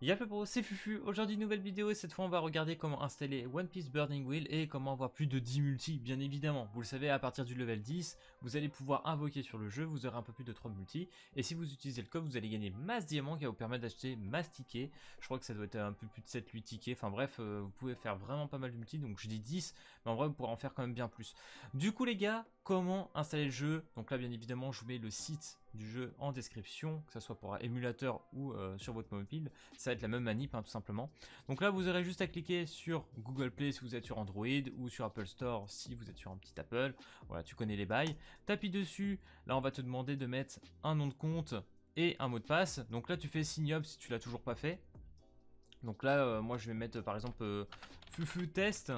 Y'a peu pro, c'est Fufu. Aujourd'hui, nouvelle vidéo et cette fois, on va regarder comment installer One Piece Burning Wheel et comment avoir plus de 10 multi, bien évidemment. Vous le savez, à partir du level 10, vous allez pouvoir invoquer sur le jeu, vous aurez un peu plus de 3 multi. Et si vous utilisez le code, vous allez gagner masse diamant qui va vous permettre d'acheter masse tickets. Je crois que ça doit être un peu plus de 7-8 tickets. Enfin bref, vous pouvez faire vraiment pas mal de multi. Donc je dis 10, mais en vrai, vous pourrez en faire quand même bien plus. Du coup, les gars, comment installer le jeu? Donc là, bien évidemment, je vous mets le site du jeu en description, que ce soit pour un émulateur ou sur votre mobile. Ça va être la même manip, hein, tout simplement. Donc là, vous aurez juste à cliquer sur Google Play si vous êtes sur Android ou sur Apple Store si vous êtes sur un petit Apple. Voilà, tu connais les bails. T'appuies dessus. Là, on va te demander de mettre un nom de compte et un mot de passe. Donc là, tu fais sign up si tu l'as toujours pas fait. Donc là, moi, je vais mettre par exemple Fufu Test.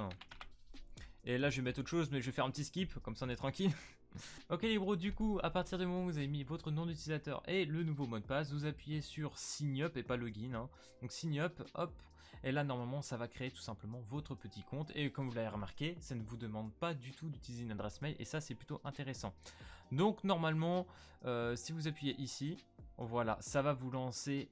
Et là, je vais mettre autre chose, mais je vais faire un petit skip, comme ça on est tranquille. Ok les bros, du coup, à partir du moment où vous avez mis votre nom d'utilisateur et le nouveau mot de passe, vous appuyez sur Sign Up et pas Login. Hein. Donc Sign Up, hop, et là normalement ça va créer tout simplement votre petit compte. Et comme vous l'avez remarqué, ça ne vous demande pas du tout d'utiliser une adresse mail et ça c'est plutôt intéressant. Donc normalement, si vous appuyez ici, voilà, ça va vous lancer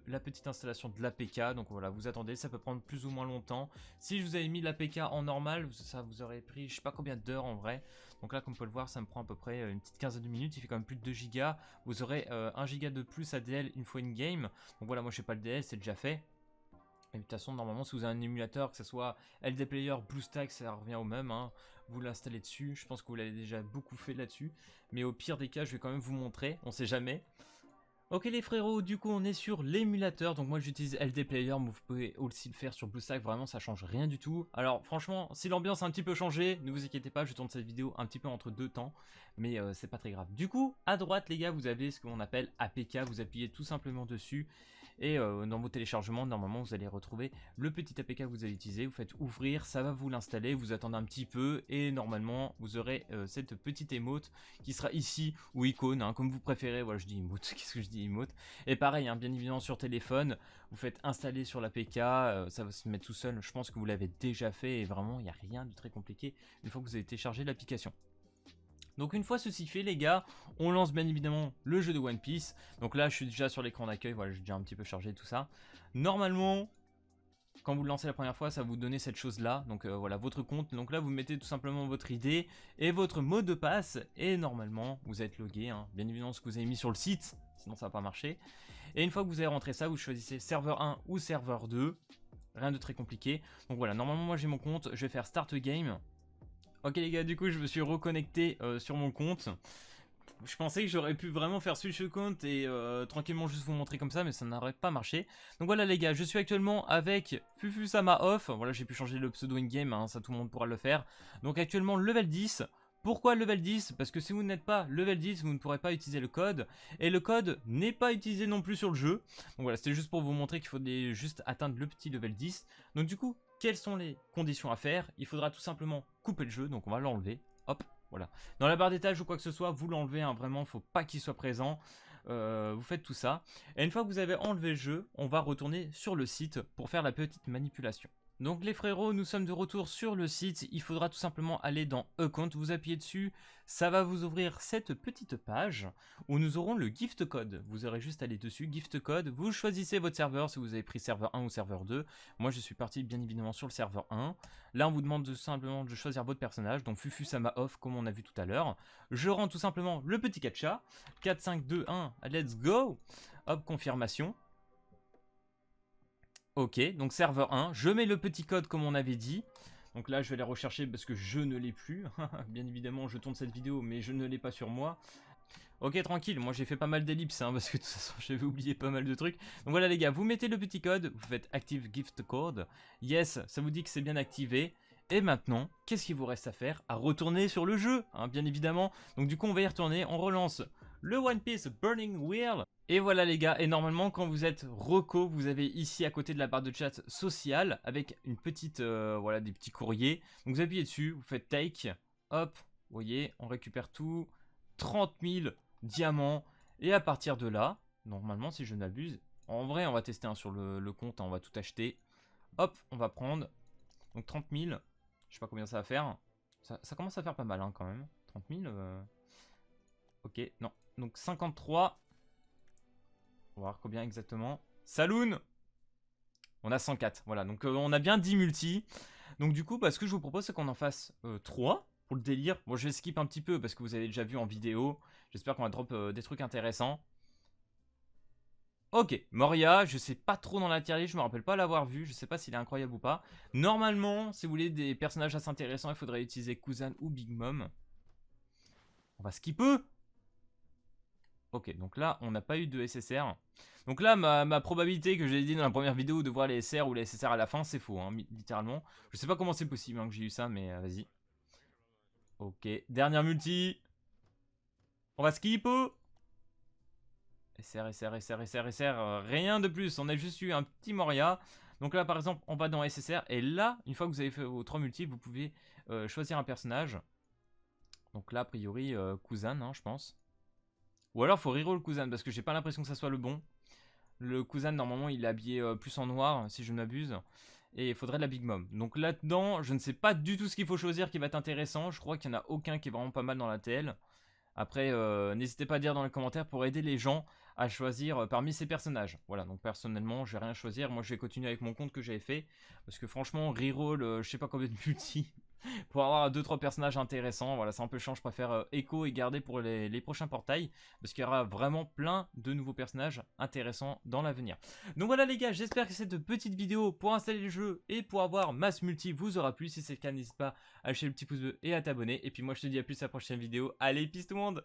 la petite installation de l'APK. Donc voilà, vous attendez, ça peut prendre plus ou moins longtemps. Si je vous avais mis l'APK en normal, ça vous aurait pris je sais pas combien d'heures en vrai. Donc là, comme on peut le voir, ça me prend à peu près une petite quinzaine de minutes. Il fait quand même plus de 2 gigas. Vous aurez 1 giga de plus ADL une fois in-game. Donc voilà, moi je sais pas le DL, c'est déjà fait. Et de toute façon, normalement, si vous avez un émulateur, que ce soit LD Player, BlueStack, ça revient au même. Hein. Vous l'installez dessus. Je pense que vous l'avez déjà beaucoup fait là-dessus. Mais au pire des cas, je vais quand même vous montrer. On sait jamais. Ok les frérots, du coup on est sur l'émulateur, donc moi j'utilise LD Player, mais vous pouvez aussi le faire sur BlueStack, vraiment ça change rien du tout. Alors franchement, si l'ambiance a un petit peu changé, ne vous inquiétez pas, je tourne cette vidéo un petit peu entre deux temps, mais c'est pas très grave. Du coup, à droite les gars, vous avez ce qu'on appelle APK, vous appuyez tout simplement dessus, et dans vos téléchargements, normalement vous allez retrouver le petit APK que vous allez utiliser, vous faites ouvrir, ça va vous l'installer, vous attendez un petit peu, et normalement vous aurez cette petite emote qui sera ici, ou icône, hein, comme vous préférez, voilà je dis emote, qu'est-ce que je dis emote. Et pareil, hein, bien évidemment sur téléphone, vous faites installer sur l'APK, ça va se mettre tout seul. Je pense que vous l'avez déjà fait et vraiment il n'y a rien de très compliqué une fois que vous avez téléchargé l'application. Donc une fois ceci fait les gars, on lance bien évidemment le jeu de One Piece. Donc là je suis déjà sur l'écran d'accueil, voilà j'ai déjà un petit peu chargé tout ça. Normalement, quand vous le lancez la première fois, ça va vous donner cette chose-là. Donc voilà, votre compte. Donc là, vous mettez tout simplement votre ID et votre mot de passe. Et normalement, vous êtes logué. Hein. Bien évidemment, ce que vous avez mis sur le site. Sinon, ça va pas marcher. Et une fois que vous avez rentré ça, vous choisissez serveur 1 ou serveur 2. Rien de très compliqué. Donc voilà, normalement, moi j'ai mon compte. Je vais faire Start Game. Ok les gars, du coup, je me suis reconnecté sur mon compte. Je pensais que j'aurais pu vraiment faire switch account et tranquillement juste vous montrer comme ça, mais ça n'aurait pas marché. Donc voilà les gars, je suis actuellement avec Fufusama Off. Voilà, j'ai pu changer le pseudo in-game, hein, ça tout le monde pourra le faire. Donc actuellement level 10. Pourquoi level 10? Parce que si vous n'êtes pas level 10, vous ne pourrez pas utiliser le code. Et le code n'est pas utilisé non plus sur le jeu. Donc voilà, c'était juste pour vous montrer qu'il faudrait juste atteindre le petit level 10. Donc du coup, quelles sont les conditions à faire? Il faudra tout simplement couper le jeu, donc on va l'enlever. Hop, voilà. Dans la barre d'étage ou quoi que ce soit, vous l'enlevez, hein, vraiment, faut pas qu'il soit présent. Vous faites tout ça. Et une fois que vous avez enlevé le jeu, on va retourner sur le site pour faire la petite manipulation. Donc les frérots, nous sommes de retour sur le site. Il faudra tout simplement aller dans Account, vous appuyez dessus. Ça va vous ouvrir cette petite page où nous aurons le gift code. Vous aurez juste à aller dessus, gift code. Vous choisissez votre serveur si vous avez pris serveur 1 ou serveur 2. Moi je suis parti bien évidemment sur le serveur 1. Là on vous demande simplement de choisir votre personnage. Donc Fufusama Off comme on a vu tout à l'heure. Je rends tout simplement le petit captcha. 4, 5, 2, 1, let's go. Hop, confirmation. Ok, donc serveur 1, je mets le petit code comme on avait dit. Donc là, je vais aller rechercher parce que je ne l'ai plus. Bien évidemment, je tourne cette vidéo, mais je ne l'ai pas sur moi. Ok, tranquille, moi j'ai fait pas mal d'ellipses, hein, parce que de toute façon, j'avais oublié pas mal de trucs. Donc voilà les gars, vous mettez le petit code, vous faites Active Gift Code. Yes, ça vous dit que c'est bien activé. Et maintenant, qu'est-ce qu'il vous reste à faire? À retourner sur le jeu, hein, bien évidemment. Donc du coup, on va y retourner, on relance le One Piece Burning Wheel. Et voilà les gars, et normalement quand vous êtes reco, vous avez ici à côté de la barre de chat sociale avec une petite, voilà, des petits courriers. Donc vous appuyez dessus, vous faites take, hop, vous voyez, on récupère tout, 30 000 diamants. Et à partir de là, normalement si je n'abuse, en vrai on va tester sur le compte, hein, on va tout acheter. Hop, on va prendre, donc 30 000, je sais pas combien ça va faire. Ça commence à faire pas mal hein, quand même, 30 000. Ok, non, donc 53. On va voir combien exactement. Saloon! On a 104, voilà. Donc on a bien 10 multi. Donc du coup, bah, ce que je vous propose, c'est qu'on en fasse 3 pour le délire. Bon, je vais skip un petit peu parce que vous avez déjà vu en vidéo. J'espère qu'on va drop des trucs intéressants. Ok, Moria, je sais pas trop dans la tier list, je me rappelle pas l'avoir vu, je sais pas s'il est incroyable ou pas. Normalement, si vous voulez des personnages assez intéressants, il faudrait utiliser Kuzan ou Big Mom. On va skipper. Ok, donc là, on n'a pas eu de SSR. Donc là, ma probabilité que j'ai dit dans la première vidéo de voir les SR ou les SSR à la fin, c'est faux, hein, littéralement. Je sais pas comment c'est possible hein, que j'ai eu ça, mais vas-y. Ok, dernière multi. On va skip. SR, SR, SR, SR, SR, rien de plus. On a juste eu un petit Moria. Donc là, par exemple, on va dans SSR. Et là, une fois que vous avez fait vos 3 multis, vous pouvez choisir un personnage. Donc là, a priori, Kuzan, hein, je pense. Ou alors, faut reroll Kuzan, parce que j'ai pas l'impression que ça soit le bon. Le Kuzan, normalement, il est habillé plus en noir, si je ne m'abuse. Et il faudrait de la Big Mom. Donc là-dedans, je ne sais pas du tout ce qu'il faut choisir qui va être intéressant. Je crois qu'il n'y en a aucun qui est vraiment pas mal dans la TL. Après, n'hésitez pas à dire dans les commentaires pour aider les gens à choisir parmi ces personnages. Voilà, donc personnellement, je vais rien choisir. Moi, je vais continuer avec mon compte que j'avais fait. Parce que franchement, reroll, je sais pas combien de multi. Pour avoir 2-3 personnages intéressants, voilà, c'est un peu chiant, je préfère Echo et garder pour les prochains portails, parce qu'il y aura vraiment plein de nouveaux personnages intéressants dans l'avenir. Donc voilà les gars, j'espère que cette petite vidéo pour installer le jeu et pour avoir masse multi vous aura plu. Si c'est le cas, n'hésite pas à lâcher le petit pouce bleu et à t'abonner. Et puis moi je te dis à plus à la prochaine vidéo. Allez, peace tout le monde!